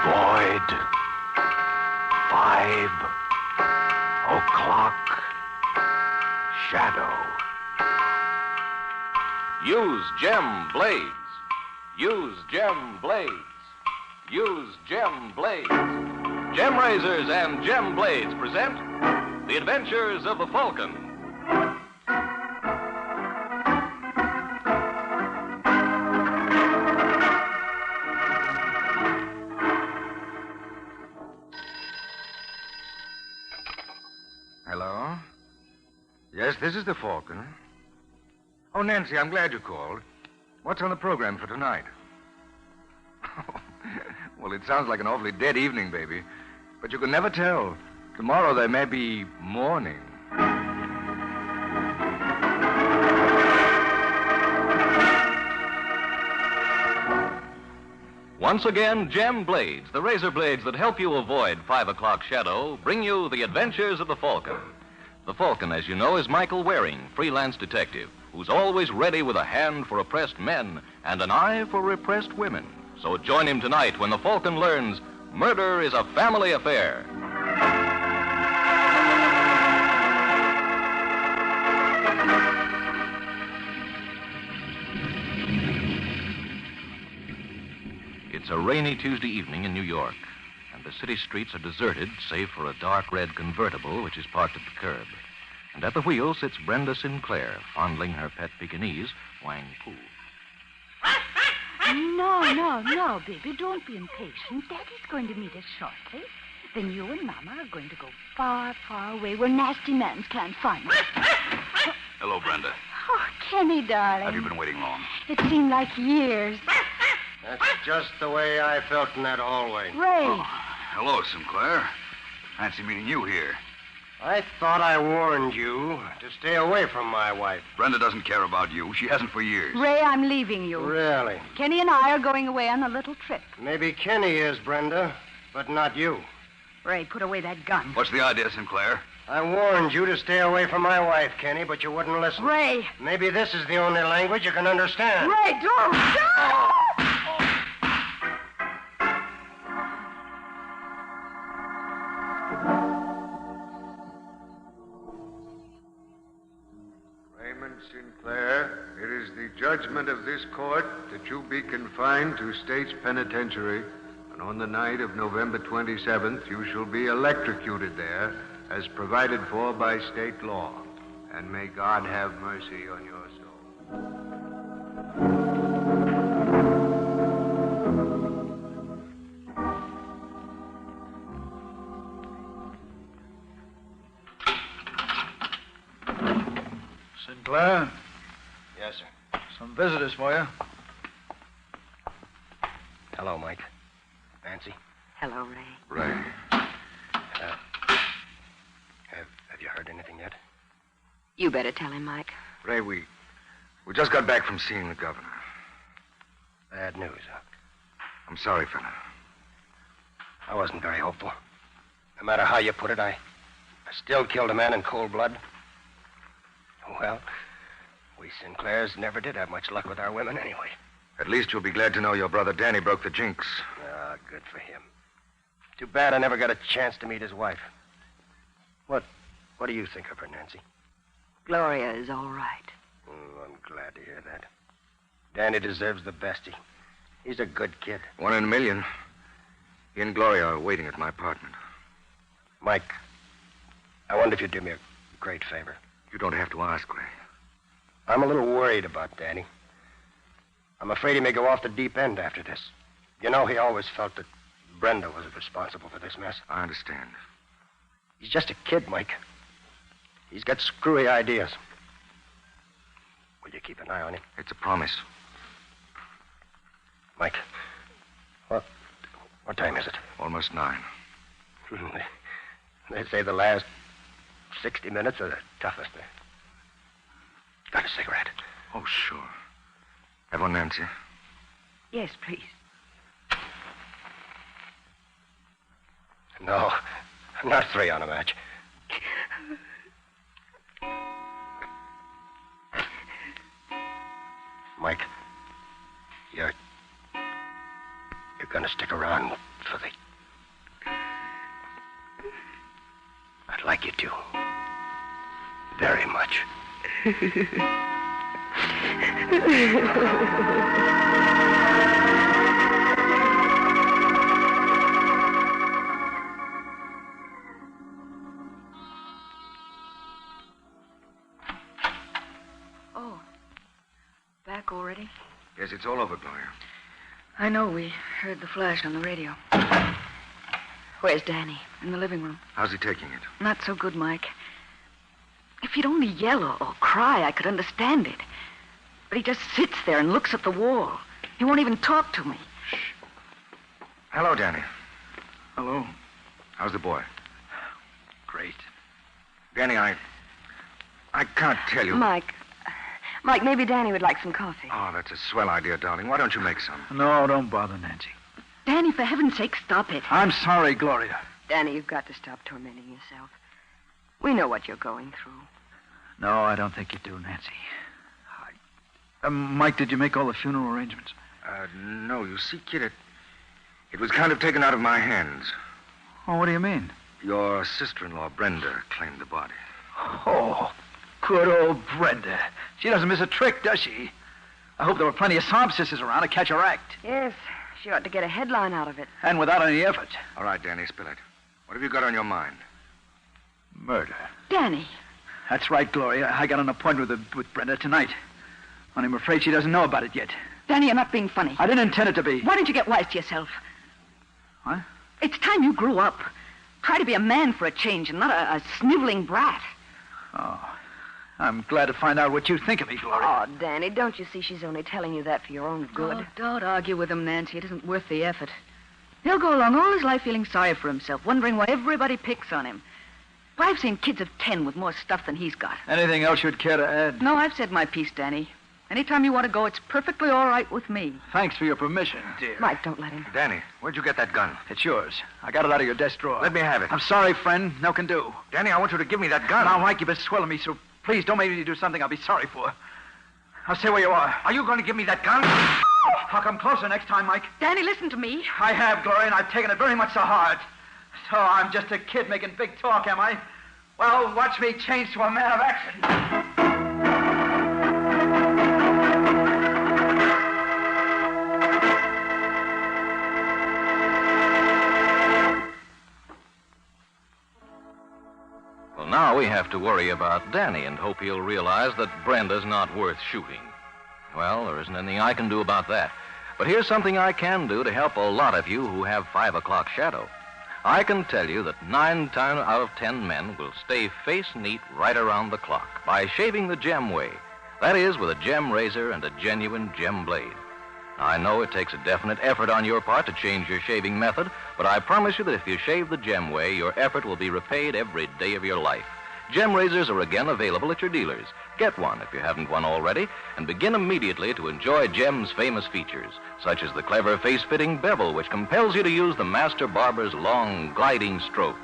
Void. 5 o'clock. Shadow. Use Gem Blades. Use Gem Blades. Use Gem Blades. Gem Razors and Gem Blades present The Adventures of the Falcon. Hello? Yes, this is the Falcon. Oh, Nancy, I'm glad you called. What's on the program for tonight? Well, it sounds like an awfully dead evening, baby. But you can never tell. Tomorrow there may be morning. Once again, Gem Blades, the razor blades that help you avoid 5 o'clock shadow, bring you The Adventures of the Falcon. The Falcon, as you know, is Michael Waring, freelance detective, who's always ready with a hand for oppressed men and an eye for repressed women. So join him tonight when the Falcon learns murder is a family affair. It's a rainy Tuesday evening in New York, and the city streets are deserted, save for a dark red convertible which is parked at the curb. And at the wheel sits Brenda Sinclair, fondling her pet Pekingese, Wang Poo. No, baby, don't be impatient. Daddy's going to meet us shortly. Then you and Mama are going to go far, far away where nasty mans can't find us. Hello, Brenda. Oh, Kenny, darling. Have you been waiting long? It seemed like years. That's just the way I felt in that hallway. Ray. Oh, hello, Sinclair. Fancy meeting you here. I thought I warned you to stay away from my wife. Brenda doesn't care about you. She hasn't for years. Ray, I'm leaving you. Really? Kenny and I are going away on a little trip. Maybe Kenny is, Brenda, but not you. Ray, put away that gun. What's the idea, Sinclair? I warned you to stay away from my wife, Kenny, but you wouldn't listen. Ray. Maybe this is the only language you can understand. Ray, don't. Raymond Sinclair, it is the judgment of this court that you be confined to State's Penitentiary, and on the night of November 27th, you shall be electrocuted there, as provided for by state law. And may God have mercy on your soul. Sinclair, Yes, sir. some visitors for you. Hello, Mike. Nancy. Hello, Ray. Ray. Have you heard anything yet? You better tell him, Mike. Ray, we just got back from seeing the governor. Bad news, huh? I'm sorry, fella. I wasn't very hopeful. No matter how you put it, I still killed a man in cold blood. Well, we Sinclairs never did have much luck with our women anyway. At least you'll be glad to know your brother Danny broke the jinx. Ah, good for him. Too bad I never got a chance to meet his wife. What do you think of her, Nancy? Gloria is all right. I'm glad to hear that. Danny deserves the best. He's a good kid. 1 in a million. He and Gloria are waiting at my apartment. Mike, I wonder if you'd do me a great favor. You don't have to ask, Ray. I'm a little worried about Danny. I'm afraid he may go off the deep end after this. You know, he always felt that Brenda was responsible for this mess. I understand. He's just a kid, Mike. He's got screwy ideas. Will you keep an eye on him? It's a promise. Mike, what time is it? Almost 9. They say the last 60 minutes are the toughest. Got a cigarette? Oh, sure. Have one, Nancy? Yes, please. No, not 3 on a match. Mike, you're gonna stick around for the... I'd like you to. Very much. Oh. Back already? Yes, it's all over, Gloria. I know. We heard the flash on the radio. Where's Danny? In the living room. How's he taking it? Not so good, Mike. If he'd only yell or cry, I could understand it. But he just sits there and looks at the wall. He won't even talk to me. Shh. Hello, Danny. Hello. How's the boy? Great. Danny, I can't tell you. Mike, maybe Danny would like some coffee. Oh, that's a swell idea, darling. Why don't you make some? No, don't bother, Nancy. Danny, for heaven's sake, stop it. I'm sorry, Gloria. Danny, you've got to stop tormenting yourself. We know what you're going through. No, I don't think you do, Nancy. Mike, did you make all the funeral arrangements? No. You see, kid, it was kind of taken out of my hands. Oh, what do you mean? Your sister-in-law, Brenda, claimed the body. Oh, good old Brenda. She doesn't miss a trick, does she? I hope there were plenty of sob sisters around to catch her act. Yes, she ought to get a headline out of it. And without any effort. All right, Danny, spill it. What have you got on your mind? Murder. Danny. That's right, Gloria. I got an appointment with Brenda tonight. Only I'm afraid she doesn't know about it yet. Danny, you're not being funny. I didn't intend it to be. Why don't you get wise to yourself? What? It's time you grew up. Try to be a man for a change and not a sniveling brat. Oh, I'm glad to find out what you think of me, Gloria. Oh, Danny, don't you see she's only telling you that for your own good? Oh, don't argue with him, Nancy. It isn't worth the effort. He'll go along all his life feeling sorry for himself, wondering why everybody picks on him. Why, I've seen kids of 10 with more stuff than he's got. Anything else you'd care to add? No, I've said my piece, Danny. Anytime you want to go, it's perfectly all right with me. Thanks for your permission, dear. Mike, don't let him. Danny, where'd you get that gun? It's yours. I got it out of your desk drawer. Let me have it. I'm sorry, friend. No can do. Danny, I want you to give me that gun. Now, Mike, you've been swelling me, so please don't make me do something I'll be sorry for. I'll stay where you are. Are you going to give me that gun? I'll come closer next time, Mike. Danny, listen to me. I have, Gloria, and I've taken it very much to heart. So I'm just a kid making big talk, am I? Well, watch me change to a man of action. Well, now we have to worry about Danny and hope he'll realize that Brenda's not worth shooting. Well, there isn't anything I can do about that. But here's something I can do to help a lot of you who have 5 o'clock shadow. I can tell you that 9 out of 10 men will stay face neat right around the clock by shaving the gem way. That is, with a gem razor and a genuine gem blade. Now, I know it takes a definite effort on your part to change your shaving method, but I promise you that if you shave the gem way, your effort will be repaid every day of your life. Gem razors are again available at your dealers. Get one if you haven't one already, and begin immediately to enjoy Gem's famous features, such as the clever face-fitting bevel, which compels you to use the master barber's long, gliding stroke.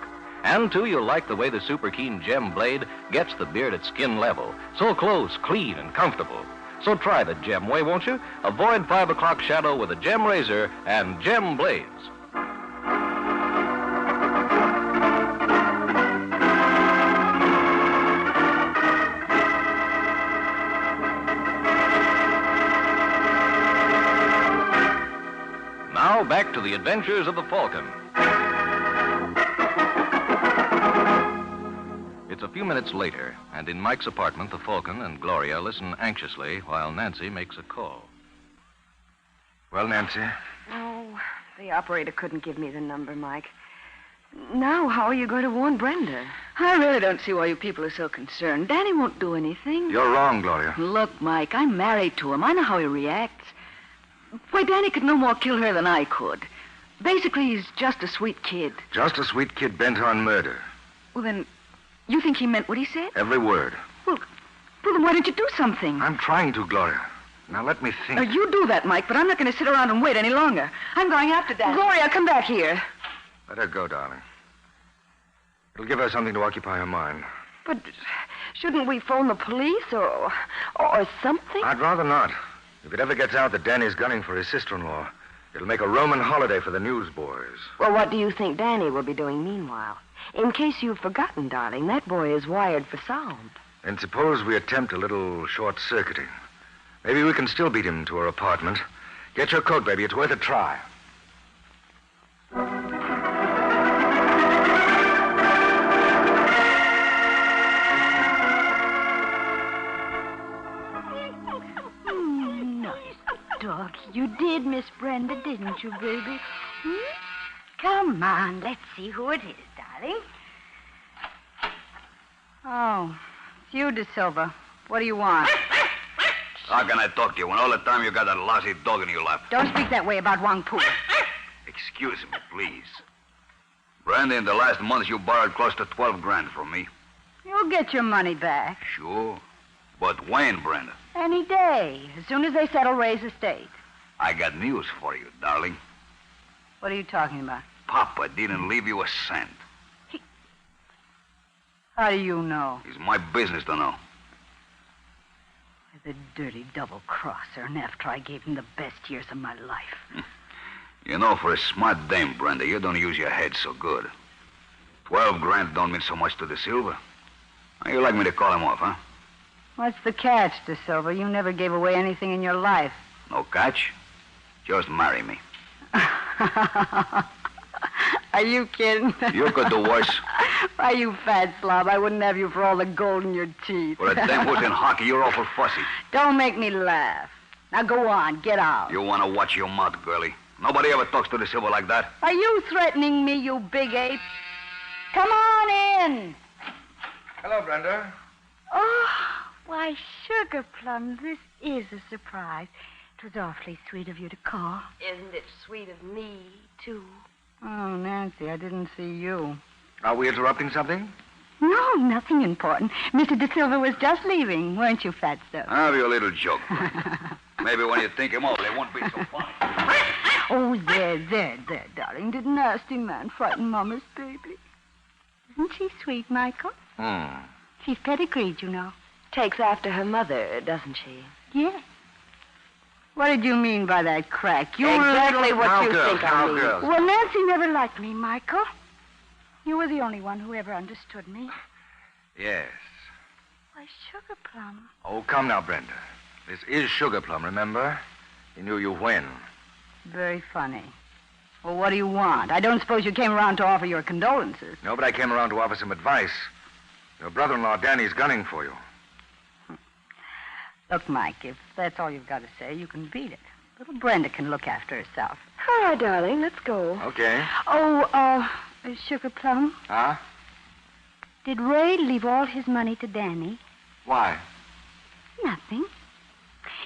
And, too, you'll like the way the super keen Gem blade gets the beard at skin level, so close, clean, and comfortable. So try the Gem way, won't you? Avoid 5 o'clock shadow with a Gem razor and Gem blades. Now back to the adventures of the Falcon. It's a few minutes later, and in Mike's apartment, the Falcon and Gloria listen anxiously while Nancy makes a call. Well, Nancy? Oh, the operator couldn't give me the number, Mike. Now, how are you going to warn Brenda? I really don't see why you people are so concerned. Danny won't do anything. You're wrong, Gloria. Look, Mike, I'm married to him. I know how he reacts. Why, Danny could no more kill her than I could. Basically, he's just a sweet kid. Just a sweet kid bent on murder. Well, then, you think he meant what he said? Every word. Well, then why don't you do something? I'm trying to, Gloria. Now, let me think. Now, you do that, Mike, but I'm not going to sit around and wait any longer. I'm going after Danny. Gloria, come back here. Let her go, darling. It'll give her something to occupy her mind. But shouldn't we phone the police or something? I'd rather not. If it ever gets out that Danny's gunning for his sister-in-law, It'll make a Roman holiday for the newsboys. Well, what do you think Danny will be doing meanwhile? In case you've forgotten, darling, that boy is wired for sound. And suppose we attempt a little short-circuiting. Maybe we can still beat him to her apartment. Get your coat, baby. It's worth a try. Dog, you did, Miss Brenda, didn't you, baby? Come on, let's see who it is, darling. Oh, it's you, De Silva. What do you want? How can I talk to you when all the time you got that lousy dog in your lap? Don't speak that way about Wang Pu. Excuse me, please. Brenda, in the last month you borrowed close to 12 grand from me. You'll get your money back. Sure. But when, Brenda? Any day, as soon as they settle Ray's estate. I got news for you, darling. What are you talking about? Papa didn't leave you a cent. How do you know? It's my business to know. The dirty double-crosser, and after I gave him the best years of my life. You know, for a smart dame, Brenda, you don't use your head so good. 12 grand don't mean so much to De Silva. How you like me to call him off, huh? What's the catch, De Silva? You never gave away anything in your life. No catch. Just marry me. Are you kidding? You could do worse. Why, you fat slob, I wouldn't have you for all the gold in your teeth. For a dame who's in hockey, you're awful fussy. Don't make me laugh. Now go on, get out. You want to watch your mouth, girlie. Nobody ever talks to De Silva like that. Are you threatening me, you big ape? Come on in. Hello, Brenda. Oh, why, Sugar Plum, this is a surprise. It was awfully sweet of you to call. Isn't it sweet of me, too? Oh, Nancy, I didn't see you. Are we interrupting something? No, nothing important. Mr. De Silva was just leaving, weren't you, Fatso? Have your little joke, Brenda. Maybe when you think him over, they won't be so funny. Oh, there, darling. Did nasty man frighten Mama's baby? Isn't she sweet, Michael? She's pedigreed, you know. Takes after her mother, doesn't she? Yes. What did you mean by that crack? You Exactly what Now, you girls, think now, I mean. girls. Well, Nancy never liked me, Michael. You were the only one who ever understood me. Yes. Why, Sugar Plum. Oh, come now, Brenda. This is Sugar Plum, remember? He knew you when. Very funny. Well, what do you want? I don't suppose you came around to offer your condolences. No, but I came around to offer some advice. Your brother-in-law, Danny's gunning for you. Look, Mike, if that's all you've got to say, you can beat it. Little Brenda can look after herself. All right, darling, let's go. Okay. Oh, Sugar Plum, Huh? did Ray leave all his money to Danny? Why? Nothing.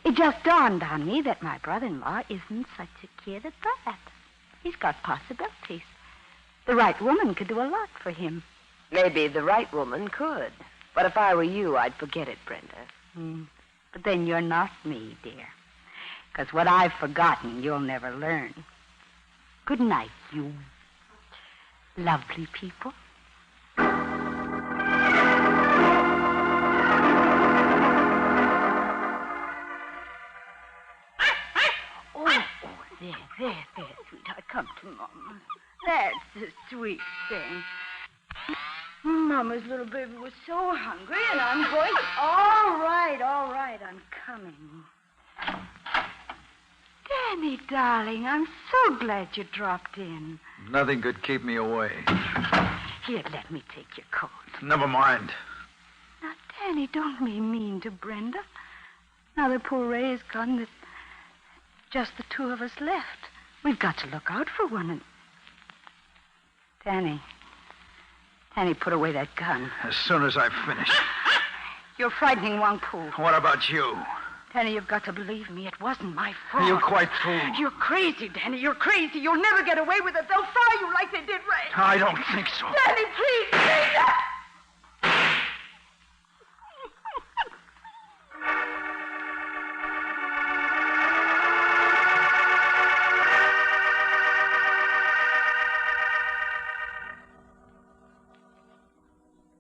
It just dawned on me that my brother-in-law isn't such a kid at that. He's got possibilities. The right woman could do a lot for him. Maybe the right woman could. But if I were you, I'd forget it, Brenda. But then you're not me, dear. Because what I've forgotten, you'll never learn. Good night, you lovely people. There, sweetheart. Come to Mama. That's the sweet thing. Mama's little baby was so hungry, and I'm going... All right, I'm coming. Danny, darling, I'm so glad you dropped in. Nothing could keep me away. Here, let me take your coat. Never mind. Now, Danny, don't be mean to Brenda. Now that poor Ray is gone, there's just the two of us left. We've got to look out for one and... Danny, put away that gun. As soon as I finish. You're frightening Wang Pu. What about you? Danny, you've got to believe me. It wasn't my fault. You're quite fool. You're crazy, Danny. You're crazy. You'll never get away with it. They'll fry you like they did Ray. I don't think so. Danny, please.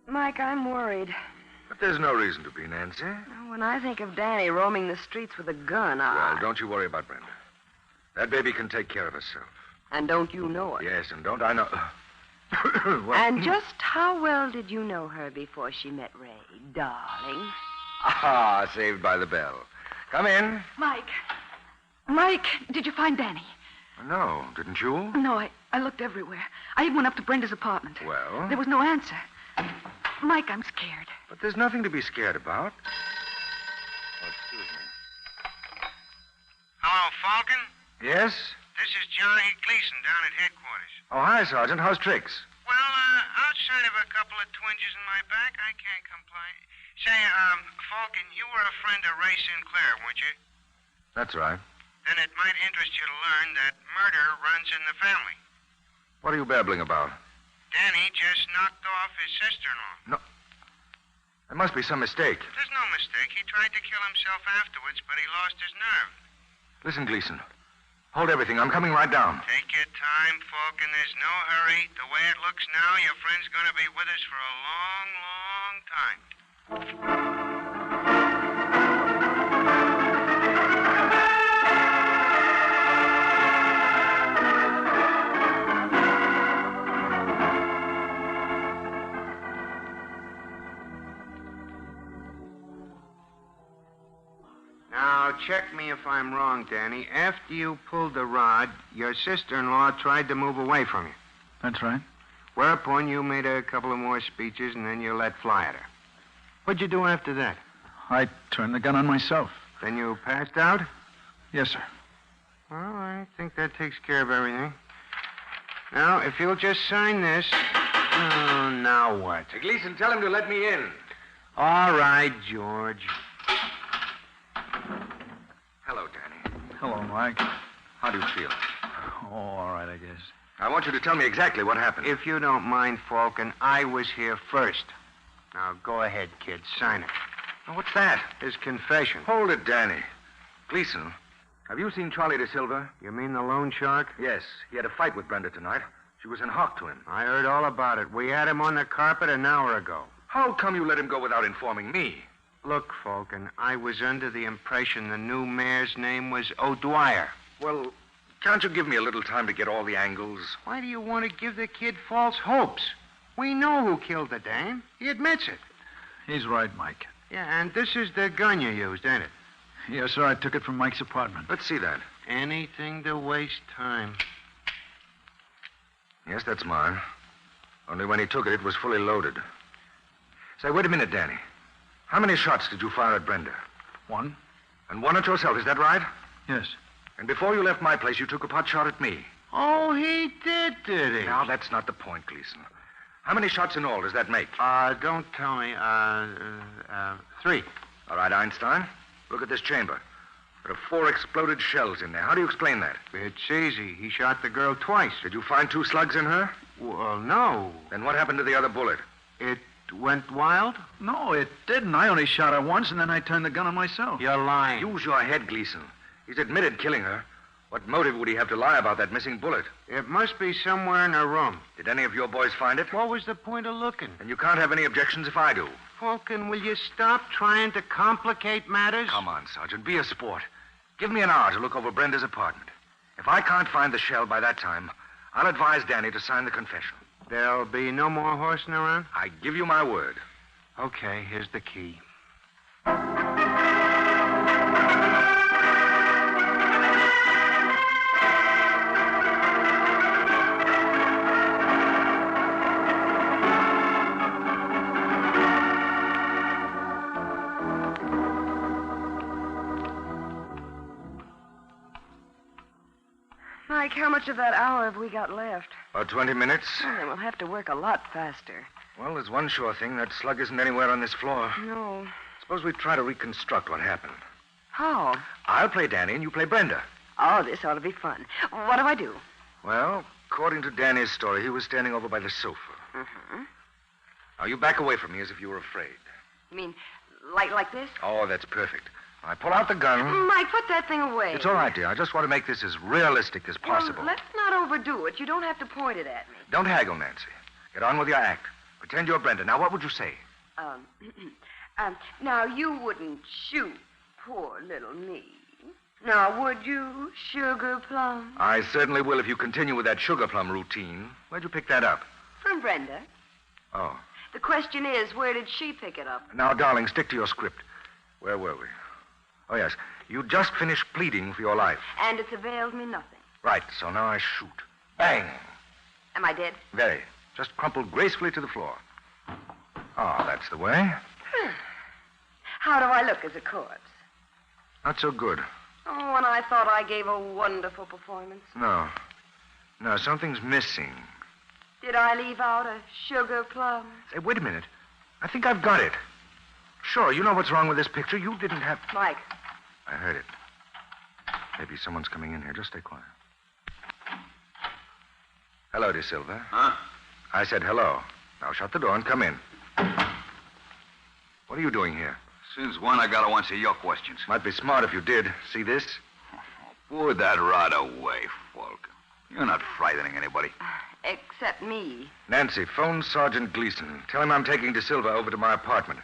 Mike, I'm worried. But there's no reason to be, Nancy. When I think of Danny roaming the streets with a gun, Well, don't you worry about Brenda. That baby can take care of herself. And don't you know it? Yes, and don't I know... Well, And just how well did you know her before she met Ray, darling? Ah, saved by the bell. Come in. Mike. Mike, did you find Danny? No, didn't you? No, I looked everywhere. I even went up to Brenda's apartment. Well? There was no answer. Mike, I'm scared. But there's nothing to be scared about. Oh, excuse me. Hello, Falcon? Yes? This is Johnny Gleason down at headquarters. Oh, hi, Sergeant. How's tricks? Well, outside of a couple of twinges in my back, I can't complain. Say, Falcon, you were a friend of Ray Sinclair, weren't you? That's right. Then it might interest you to learn that murder runs in the family. What are you babbling about? Danny just knocked off his sister-in-law. No. There must be some mistake. There's no mistake. He tried to kill himself afterwards, but he lost his nerve. Listen, Gleason. Hold everything. I'm coming right down. Take your time, Falcon. There's no hurry. The way it looks now, your friend's going to be with us for a long, long time. Now, check me if I'm wrong, Danny. After you pulled the rod, your sister-in-law tried to move away from you. That's right. Whereupon you made a couple of more speeches, and then you let fly at her. What'd you do after that? I turned the gun on myself. Then you passed out? Yes, sir. Well, I think that takes care of everything. Now, if you'll just sign this... Oh, now what? Gleason, tell him to let me in. All right, George. Hello, Danny. Hello, Mike. How do you feel? Oh, all right, I guess. I want you to tell me exactly what happened. If you don't mind, Falcon, I was here first. Now, go ahead, kid. Sign it. Now, what's that? His confession. Hold it, Danny. Gleason, have you seen Charlie De Silva? You mean the loan shark? Yes. He had a fight with Brenda tonight. She was in hock to him. I heard all about it. We had him on the carpet an hour ago. How come you let him go without informing me? Look, Falcon, I was under the impression the new mayor's name was O'Dwyer. Well, can't you give me a little time to get all the angles? Why do you want to give the kid false hopes? We know who killed the dame. He admits it. He's right, Mike. Yeah, and this is the gun you used, ain't it? Yes, sir. I took it from Mike's apartment. Let's see that. Anything to waste time. Yes, that's mine. Only when he took it, it was fully loaded. Say, wait a minute, Danny. How many shots did you fire at Brenda? One? And one at yourself, is that right? Yes. And before you left my place, you took a pot shot at me. Oh, he did he? Now, that's not the point, Gleason. How many shots in all does that make? Don't tell me. 3. All right, Einstein. Look at this chamber. There are 4 exploded shells in there. How do you explain that? It's easy. He shot the girl twice. Did you find 2 slugs in her? Well, no. Then what happened to the other bullet? It went wild? No, it didn't. I only shot her once, and then I turned the gun on myself. You're lying. Use your head, Gleason. He's admitted killing her. What motive would he have to lie about that missing bullet? It must be somewhere in her room. Did any of your boys find it? What was the point of looking? And you can't have any objections if I do. Falcon, will you stop trying to complicate matters? Come on, Sergeant. Be a sport. Give me an hour to look over Brenda's apartment. If I can't find the shell by that time, I'll advise Danny to sign the confession. There'll be no more horsing around? I give you my word. Okay, here's the key. Mike, how much of that hour have we got left? About 20 minutes. Well, then we'll have to work a lot faster. Well, there's one sure thing. That slug isn't anywhere on this floor. No. Suppose we try to reconstruct what happened. How? I'll play Danny and you play Brenda. Oh, this ought to be fun. What do I do? Well, according to Danny's story, he was standing over by the sofa. Mm-hmm. Now, you back away from me as if you were afraid. You mean like this? Oh, that's perfect. I pull out the gun. Mike, put that thing away. It's all right, dear. I just want to make this as realistic as possible. Well, let's not overdo it. You don't have to point it at me. Don't haggle, Nancy. Get on with your act. Pretend you're Brenda. Now, what would you say? Now, you wouldn't shoot poor little me. Now, would you, Sugar Plum? I certainly will if you continue with that sugar plum routine. Where'd you pick that up? From Brenda. Oh. The question is, where did she pick it up? Now, darling, stick to your script. Where were we? Oh, yes. You just finished pleading for your life. And it's availed me nothing. Right, so now I shoot. Bang! Am I dead? Very. Just crumpled gracefully to the floor. Ah, that's the way. How do I look as a corpse? Not so good. Oh, and I thought I gave a wonderful performance. No. No, something's missing. Did I leave out a sugar plum? Say, wait a minute. I think I've got it. Sure, you know what's wrong with this picture. You didn't have... Mike. I heard it. Maybe someone's coming in here. Just stay quiet. Hello, De Silva. Huh? I said hello. Now shut the door and come in. What are you doing here? Since when I gotta answer your questions? Might be smart if you did. See this? Put that rod away, Falcon. You're not frightening anybody. Except me. Nancy, phone Sergeant Gleason. Tell him I'm taking De Silva over to my apartment.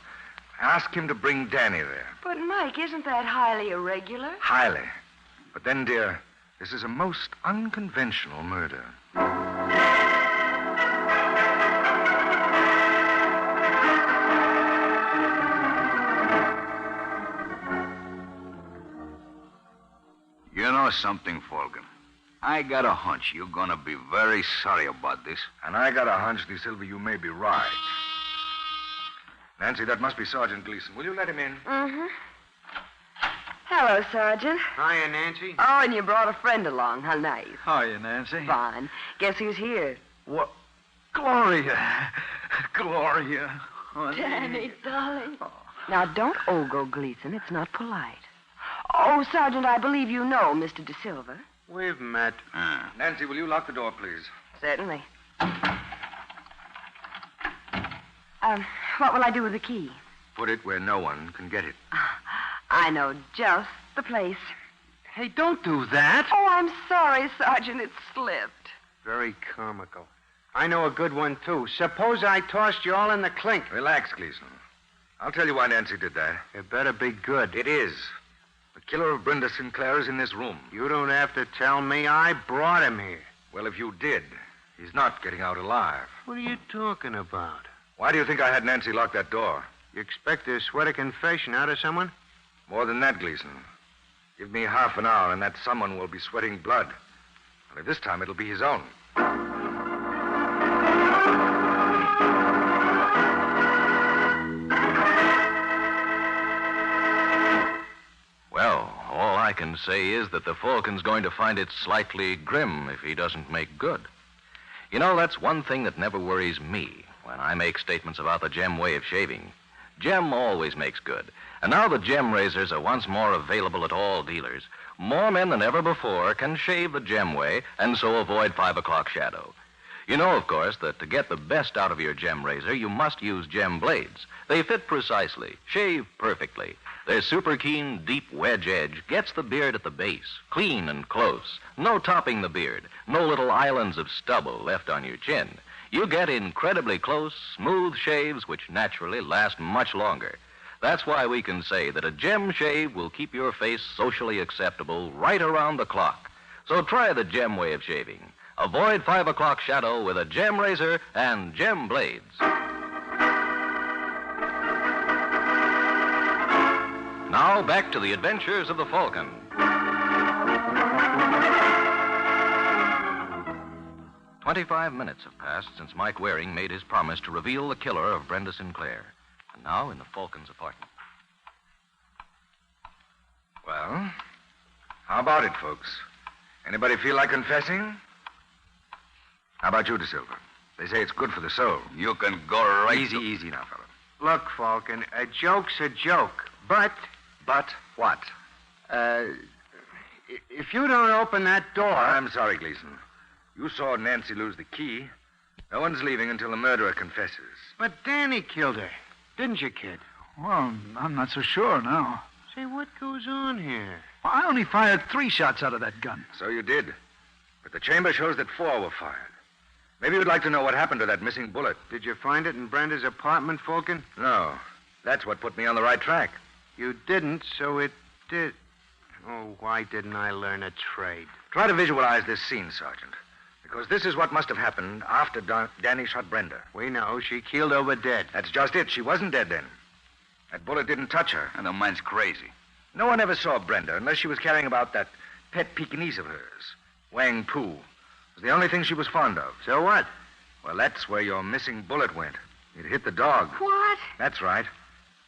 Ask him to bring Danny there. But, Mike, isn't that highly irregular? Highly. But then, dear, this is a most unconventional murder. You know something, Falcon? I got a hunch you're gonna be very sorry about this. And I got a hunch, De Silva, you may be right. Nancy, that must be Sergeant Gleason. Will you let him in? Mm-hmm. Hello, Sergeant. Hiya, Nancy. Oh, and you brought a friend along. How nice. Hiya, Nancy. Fine. Guess who's here? What? Gloria. Gloria. Honey. Danny, darling. Now, don't ogle Gleason. It's not polite. Oh, Sergeant, I believe you know Mr. De Silva. We've met. Nancy, will you lock the door, please? Certainly. What will I do with the key? Put it where no one can get it. I know just the place. Hey, don't do that. Oh, I'm sorry, Sergeant. It slipped. Very comical. I know a good one, too. Suppose I tossed you all in the clink. Relax, Gleason. I'll tell you why Nancy did that. It better be good. It is. The killer of Brenda Sinclair is in this room. You don't have to tell me. I brought him here. Well, if you did, he's not getting out alive. What are you talking about? Why do you think I had Nancy lock that door? You expect to sweat a confession out of someone? More than that, Gleason. Give me half an hour, and that someone will be sweating blood. Only this time it'll be his own. Well, all I can say is that the Falcon's going to find it slightly grim if he doesn't make good. You know, that's one thing that never worries me when I make statements about the Gem way of shaving. Gem always makes good. And now the Gem razors are once more available at all dealers. More men than ever before can shave the Gem way and so avoid 5 o'clock shadow. You know, of course, that to get the best out of your Gem razor, you must use Gem blades. They fit precisely, shave perfectly. Their super keen, deep wedge edge gets the beard at the base, clean and close. No topping the beard, no little islands of stubble left on your chin. You get incredibly close, smooth shaves which naturally last much longer. That's why we can say that a Gem shave will keep your face socially acceptable right around the clock. So try the Gem way of shaving. Avoid 5 o'clock shadow with a Gem razor and Gem blades. Now back to the adventures of the Falcon. 25 minutes have passed since Mike Waring made his promise to reveal the killer of Brenda Sinclair. And now in the Falcon's apartment. Well, how about it, folks? Anybody feel like confessing? How about you, De Silva? They say it's good for the soul. You can go right Easy now, fella. Look, Falcon, a joke's a joke. But But what? if you don't open that door... I'm sorry, Gleason. You saw Nancy lose the key. No one's leaving until the murderer confesses. But Danny killed her. Didn't you, kid? Well, I'm not so sure now. Say, what goes on here? Well, I only fired 3 shots out of that gun. So you did. But the chamber shows that 4 were fired. Maybe you'd like to know what happened to that missing bullet. Did you find it in Brenda's apartment, Falcon? No. That's what put me on the right track. You didn't, so it did... Oh, why didn't I learn a trade? Try to visualize this scene, Sergeant. Because this is what must have happened after Danny shot Brenda. We know she keeled over dead. That's just it. She wasn't dead then. That bullet didn't touch her. And the man's crazy. No one ever saw Brenda unless she was carrying about that pet Pekingese of hers, Wang Pu. It was the only thing she was fond of. So what? Well, that's where your missing bullet went. It hit the dog. What? That's right.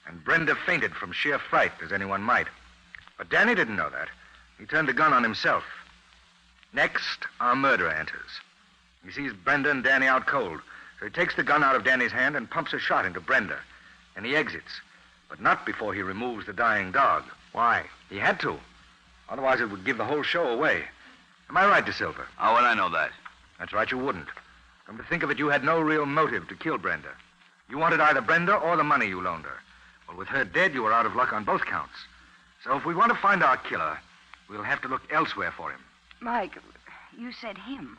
And Brenda fainted from sheer fright, as anyone might. But Danny didn't know that. He turned the gun on himself. Next, our murderer enters. He sees Brenda and Danny out cold, so he takes the gun out of Danny's hand and pumps a shot into Brenda. And he exits, but not before he removes the dying dog. Why? He had to. Otherwise, it would give the whole show away. Am I right, De Silva? How would I know that? That's right, you wouldn't. Come to think of it, you had no real motive to kill Brenda. You wanted either Brenda or the money you loaned her. Well, with her dead, you were out of luck on both counts. So if we want to find our killer, we'll have to look elsewhere for him. Mike, you said him.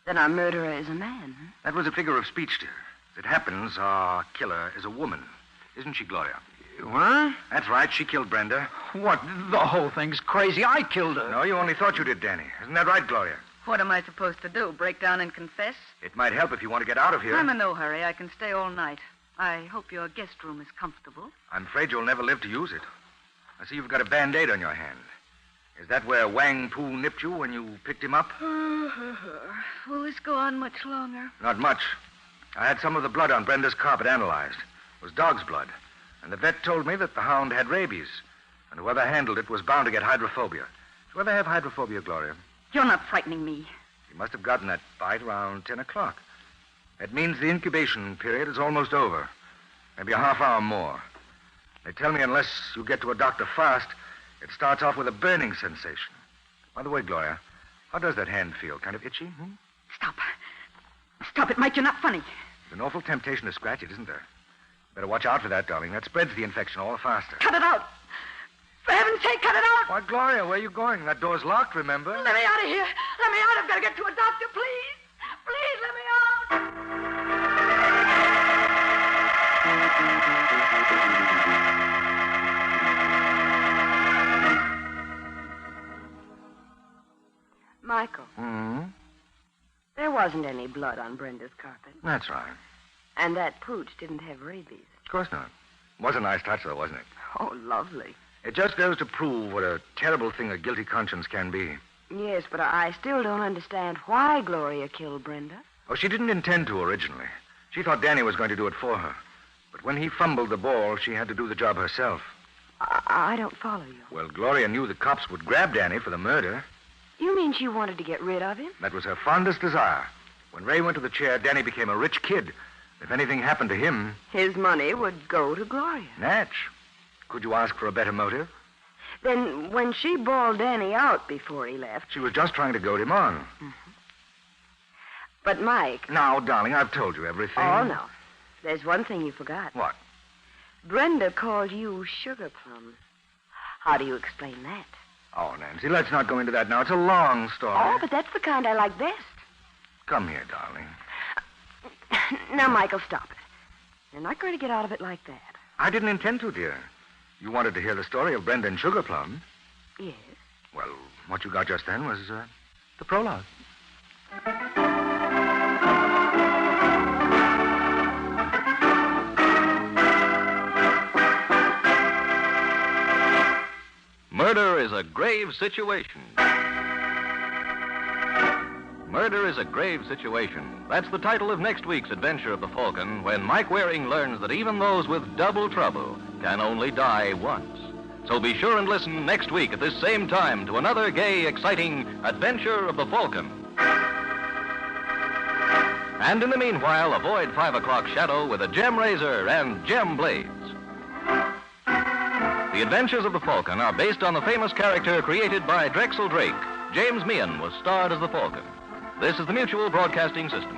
Then our murderer is a man. Huh? That was a figure of speech, dear. As it happens, our killer is a woman. Isn't she, Gloria? What? That's right. She killed Brenda. What? The whole thing's crazy. I killed her. No, you only thought you did, Danny. Isn't that right, Gloria? What am I supposed to do? Break down and confess? It might help if you want to get out of here. I'm in no hurry. I can stay all night. I hope your guest room is comfortable. I'm afraid you'll never live to use it. I see you've got a Band-Aid on your hand. Is that where Wang Pu nipped you when you picked him up? Will this go on much longer? Not much. I had some of the blood on Brenda's carpet analyzed. It was dog's blood. And the vet told me that the hound had rabies. And whoever handled it was bound to get hydrophobia. Did you ever have hydrophobia, Gloria? You're not frightening me. You must have gotten that bite around 10 o'clock. That means the incubation period is almost over. Maybe a half hour more. They tell me unless you get to a doctor fast, it starts off with a burning sensation. By the way, Gloria, how does that hand feel? Kind of itchy? Stop. Stop it, Mike. You're not funny. It's an awful temptation to scratch it, isn't there? Better watch out for that, darling. That spreads the infection all the faster. Cut it out. For heaven's sake, cut it out. Why, Gloria, where are you going? That door's locked, remember? Let me out of here. Let me out. I've got to get to a doctor, please. Please, let me out. Michael, There wasn't any blood on Brenda's carpet. That's right. And that pooch didn't have rabies. Of course not. Was a nice touch, though, wasn't it? Oh, lovely. It just goes to prove what a terrible thing a guilty conscience can be. Yes, but I still don't understand why Gloria killed Brenda. Oh, she didn't intend to originally. She thought Danny was going to do it for her. But when he fumbled the ball, she had to do the job herself. I don't follow you. Well, Gloria knew the cops would grab Danny for the murder. You mean she wanted to get rid of him? That was her fondest desire. When Ray went to the chair, Danny became a rich kid. If anything happened to him... His money would go to Gloria. Natch. Could you ask for a better motive? Then when she bawled Danny out before he left... She was just trying to goad him on. Mm-hmm. But, Mike... Now, darling, I've told you everything. Oh, no. There's one thing you forgot. What? Brenda called you Sugar Plum. How do you explain that? Oh, Nancy, let's not go into that now. It's a long story. Oh, but that's the kind I like best. Come here, darling. Now, Michael, stop it. You're not going to get out of it like that. I didn't intend to, dear. You wanted to hear the story of Brenda and Sugar Plum. Yes. Well, what you got just then was the prologue. Murder is a grave situation. Murder is a grave situation. That's the title of next week's adventure of the Falcon, when Mike Waring learns that even those with double trouble can only die once. So be sure and listen next week at this same time to another gay, exciting adventure of the Falcon. And in the meanwhile, avoid 5 o'clock shadow with a gem razor and gem blades. The Adventures of the Falcon are based on the famous character created by Drexel Drake. James Meehan was starred as the Falcon. This is the Mutual Broadcasting System.